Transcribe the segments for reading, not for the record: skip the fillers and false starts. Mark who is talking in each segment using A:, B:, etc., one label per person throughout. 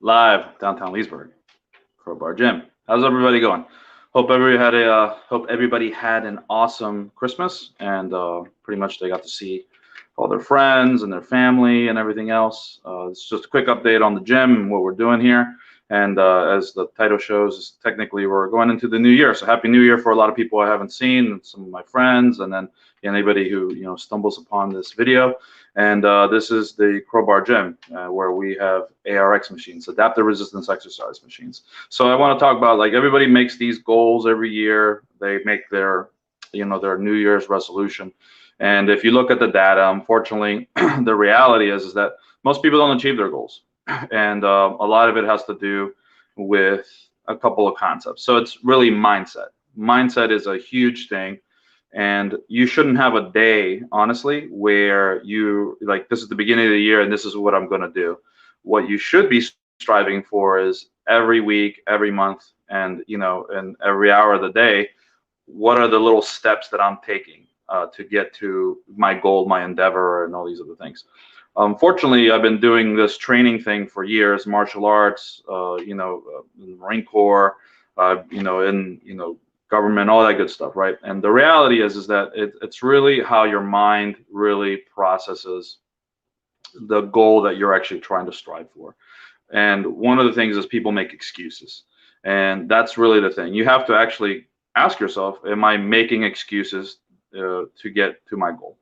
A: live downtown Leesburg, Crowbar Gym. How's everybody going? Hope everybody had an awesome Christmas, and pretty much they got to see all their friends and their family and everything else. It's just a quick update on the gym and what we're doing here. And as the title shows, technically we're going into the new year. So happy New Year for a lot of people I haven't seen, some of my friends, and then anybody who stumbles upon this video. And this is the Crowbar Gym, where we have ARX machines, adaptive resistance exercise machines. So I want to talk about, like, everybody makes these goals every year. They make their their New Year's resolution. And if you look at the data, unfortunately, the reality is that most people don't achieve their goals. And a lot of it has to do with a couple of concepts. So it's really mindset. Mindset is a huge thing. And you shouldn't have a day, honestly, where you like, this is the beginning of the year and this is what I'm going to do. What you should be striving for is every week, every month, and and every hour of the day, what are the little steps that I'm taking to get to my goal, my endeavor, and all these other things. Unfortunately, I've been doing this training thing for years, martial arts, Marine Corps, in government, all that good stuff, right? And the reality is that it's really how your mind really processes the goal that you're actually trying to strive for. And one of the things is people make excuses, and that's really the thing. You have to actually ask yourself, am I making excuses to get to my goal?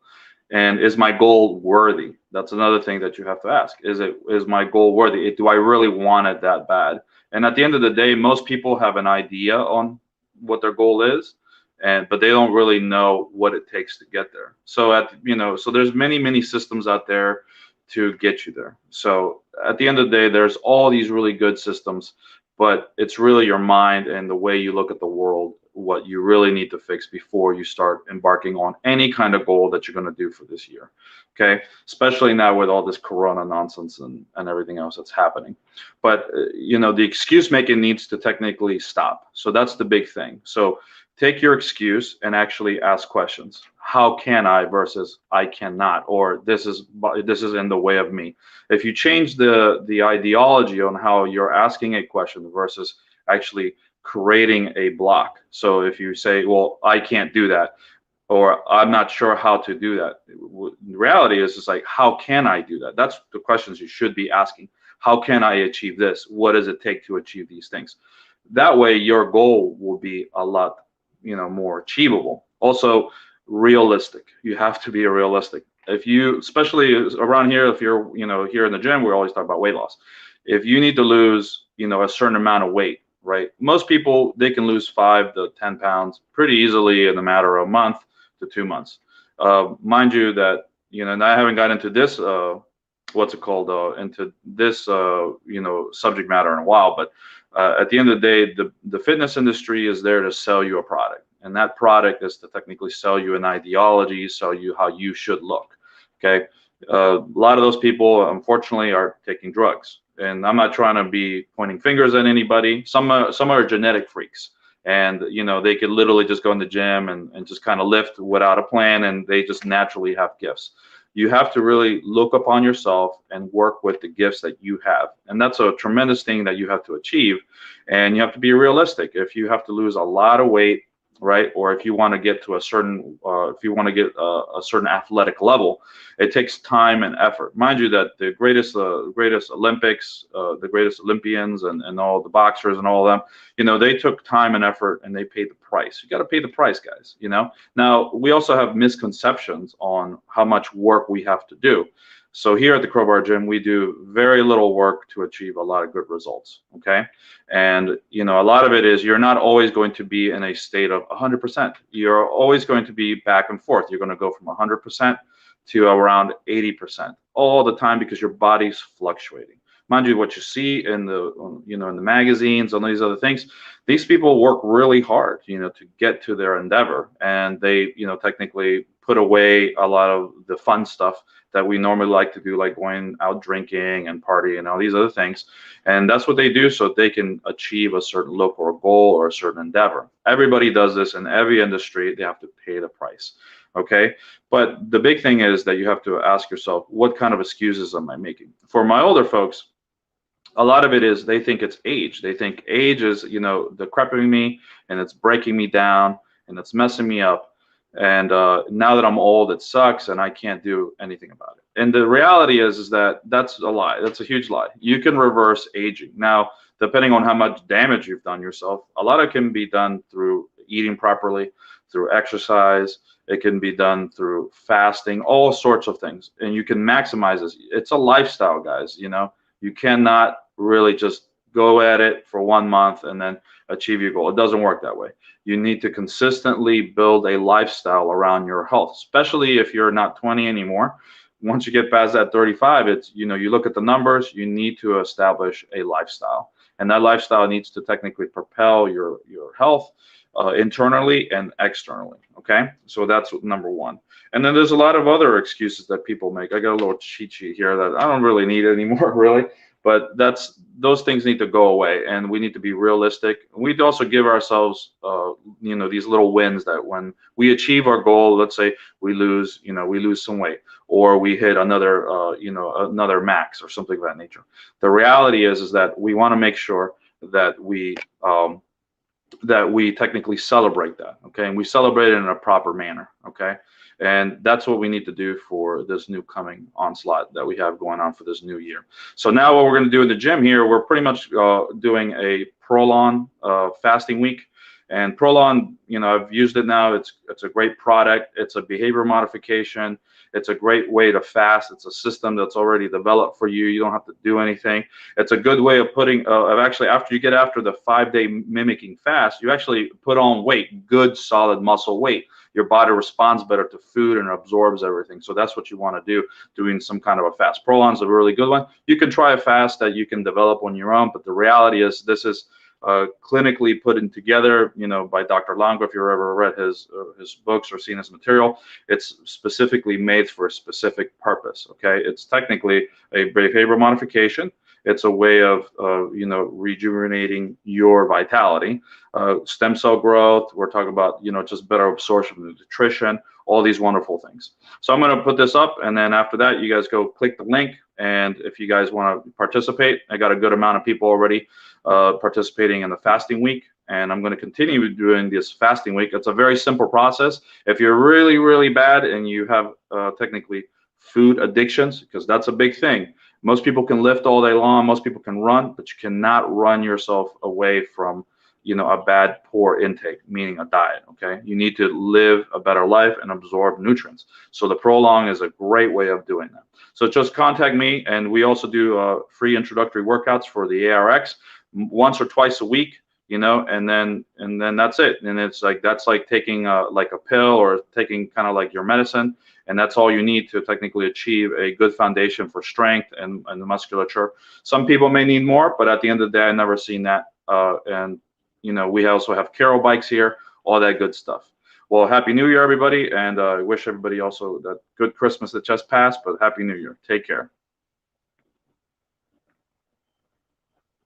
A: And is my goal worthy? That's another thing that you have to ask. Is my goal worthy? Do I really want it that bad? And at the end of the day, most people have an idea on what their goal is, but they don't really know what it takes to get there. So so there's many systems out there to get you there. So at the end of the day, there's all these really good systems, but it's really your mind and the way you look at the world what you really need to fix before you start embarking on any kind of goal that you're going to do for this year. Okay, especially now with all this corona nonsense and everything else that's happening. But the excuse making needs to technically stop. So that's the big thing. So take your excuse and actually ask questions. How can I versus I cannot, or this is in the way of me. If you change the ideology on how you're asking a question versus actually creating a block. So if you say, well, I can't do that, or I'm not sure how to do that. The reality is, it's like, how can I do that? That's the questions you should be asking. How can I achieve this? What does it take to achieve these things? That way, your goal will be a lot, more achievable. Also, realistic. You have to be realistic. If you, especially around here, if you're, here in the gym, we always talk about weight loss. If you need to lose, a certain amount of weight, right? Most people, they can lose 5 to 10 pounds pretty easily in a matter of a month to 2 months. Mind you that, and I haven't got into this, into this, subject matter in a while, but at the end of the day, the fitness industry is there to sell you a product. And that product is to technically sell you an ideology, sell you how you should look, okay? A lot of those people, unfortunately, are taking drugs. And I'm not trying to be pointing fingers at anybody. Some are genetic freaks, and they could literally just go in the gym and just kind of lift without a plan, and they just naturally have gifts. You have to really look upon yourself and work with the gifts that you have, and that's a tremendous thing that you have to achieve. And you have to be realistic. If you have to lose a lot of weight, right, or if you want to get to a certain a certain athletic level, it takes time and effort. Mind you that the greatest Olympics, the greatest Olympians, and all the boxers and all of them, they took time and effort, and they paid the price. You got to pay the price, guys. Now we also have misconceptions on how much work we have to do. So here at the Crowbar Gym, we do very little work to achieve a lot of good results, okay? And, a lot of it is you're not always going to be in a state of 100%. You're always going to be back and forth. You're going to go from 100% to around 80% all the time because your body's fluctuating. Mind you, what you see in the, in the magazines and these other things, these people work really hard, to get to their endeavor. And they, technically put away a lot of the fun stuff that we normally like to do, like going out drinking and partying and all these other things. And that's what they do so they can achieve a certain look or a goal or a certain endeavor. Everybody does this in every industry. They have to pay the price. Okay, but the big thing is that you have to ask yourself, what kind of excuses am I making? For my older folks, a lot of it is they think it's age. They think age is, decreping me and it's breaking me down and it's messing me up. And now that I'm old, it sucks and I can't do anything about it. And the reality is that that's a lie. That's a huge lie. You can reverse aging. Now, depending on how much damage you've done yourself, a lot of it can be done through eating properly, through exercise. It can be done through fasting, all sorts of things. And you can maximize this. It's a lifestyle, guys. You cannot really just go at it for 1 month and then achieve your goal. It doesn't work that way. You need to consistently build a lifestyle around your health, especially if you're not 20 anymore. Once you get past that 35, it's, you look at the numbers, you need to establish a lifestyle. And that lifestyle needs to technically propel your health internally and externally. Okay, so that's number one. And then there's a lot of other excuses that people make. I got a little cheat sheet here that I don't really need anymore, really. But those things need to go away, and we need to be realistic. We need to also give ourselves, these little wins that when we achieve our goal, let's say we lose some weight, or we hit another, another max or something of that nature. The reality is that we want to make sure that we technically celebrate that, okay, and we celebrate it in a proper manner, okay. And that's what we need to do for this new coming onslaught that we have going on for this new year. So now what we're going to do in the gym here, we're pretty much doing a Prolon fasting week. And Prolon, I've used it now. It's a great product. It's a behavior modification. It's a great way to fast. It's a system that's already developed for you. You don't have to do anything. It's a good way of putting, actually, after you get after the 5-day mimicking fast, you actually put on weight, good solid muscle weight. Your body responds better to food and absorbs everything. So that's what you want to do, doing some kind of a fast. Prolon's a really good one. You can try a fast that you can develop on your own, but the reality is this is clinically put in together, by Dr. Longo. If you've ever read his books or seen his material, it's specifically made for a specific purpose. Okay, it's technically a behavior modification. It's a way of, rejuvenating your vitality, stem cell growth. We're talking about, just better absorption of nutrition, all these wonderful things. So I'm going to put this up, and then after that, you guys go click the link. And if you guys want to participate, I got a good amount of people already participating in the fasting week, and I'm going to continue doing this fasting week. It's a very simple process. If you're really, really bad and you have technically food addictions, because that's a big thing. Most people can lift all day long. Most people can run, but you cannot run yourself away from, a bad, poor intake, meaning a diet, okay? You need to live a better life and absorb nutrients. So the Prolong is a great way of doing that. So just contact me, and we also do free introductory workouts for the ARX once or twice a week, and then that's it. And it's like, that's like taking like a pill or taking kind of like your medicine. And that's all you need to technically achieve a good foundation for strength and the musculature. Some people may need more, but at the end of the day, I've never seen that. And we also have Carol bikes here, all that good stuff. Well, Happy New Year, everybody. And I wish everybody also that good Christmas that just passed, but Happy New Year. Take care.